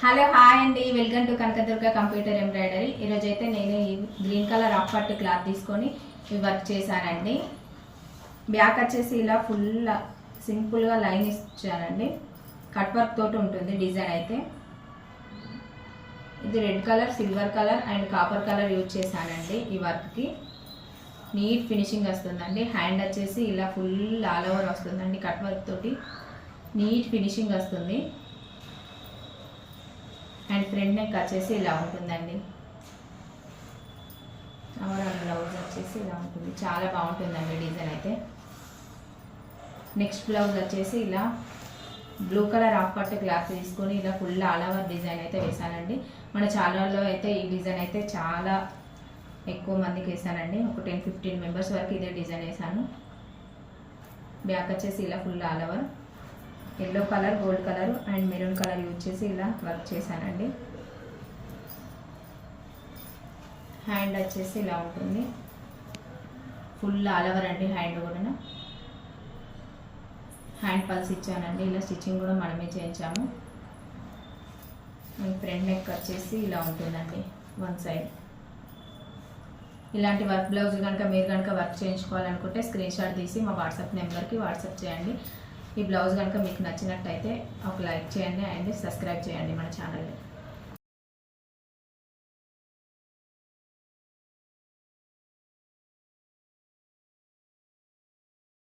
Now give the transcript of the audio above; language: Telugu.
హలో హాయ్ అండి, welcome to Kanakadurga computer embroidery. ఈరోజు అయితే నేను ఈ గ్రీన్ కలర్ హాఫ్ పట్టు క్లాత్ తీసుకొని వర్క్ చేశానండి. బ్యాక్ వచ్చేసి ఇలా ఫుల్ సింపుల్గా లైన్ ఇచ్చానండి. కట్ వర్క్ తోటి ఉంటుంది డిజైన్ అయితే. ఇది red colour, silver colour and copper colour use చేశానండి. ఈ వర్క్కి నీట్ ఫినిషింగ్ వస్తుందండి. హ్యాండ్ వచ్చేసి ఇలా ఫుల్ ఆల్ ఓవర్ వస్తుందండి. కట్ వర్క్ తోటి నీట్ ఫినిషింగ్ వస్తుంది. అండ్ ఫ్రంట్ నెక్ వచ్చేసి ఇలా ఉంటుందండి. ఓవరాల్ బ్లౌజ్ వచ్చేసి ఇలా ఉంటుంది. చాలా బాగుంటుందండి డిజైన్ అయితే. నెక్స్ట్ బ్లౌజ్ వచ్చేసి ఇలా బ్లూ కలర్ హాఫ్ పట్టు క్లాత్ తీసుకొని ఇలా ఫుల్ ఆల్ ఓవర్ డిజైన్ అయితే వేసానండి. మన ఛానల్లో అయితే ఈ డిజైన్ అయితే చాలా ఎక్కువ మందికి వేసానండి. ఒక 10-15 మెంబర్స్ వరకు ఇదే డిజైన్ వేసాను. బ్యాక్ వచ్చేసి ఇలా full all over yellow colour, gold colour and maroon colour use చేసి ఇలా వర్క్ చేశానండి. హ్యాండ్ వచ్చేసి ఇలా ఉంటుంది. ఫుల్ ఆల్ ఓవర్ అండి. హ్యాండ్ కూడా హ్యాండ్ పల్స్ ఇచ్చానండి. ఇలా స్టిచ్చింగ్ కూడా మనమే చేయించాము. ఫ్రంట్ నెక్ వచ్చేసి ఇలా ఉంటుందండి వన్ సైడ్. ఇలాంటి వర్క్ బ్లౌజ్ కనుక మీరు కనుక వర్క్ చేయించుకోవాలనుకుంటే స్క్రీన్ షాట్ తీసి మా వాట్సాప్ నెంబర్కి వాట్సాప్ చేయండి. ఈ బ్లౌజ్ కనుక మీకు నచ్చినట్టయితే ఒక లైక్ చేయండి అండ్ సబ్స్క్రైబ్ చేయండి మన ఛానల్ని.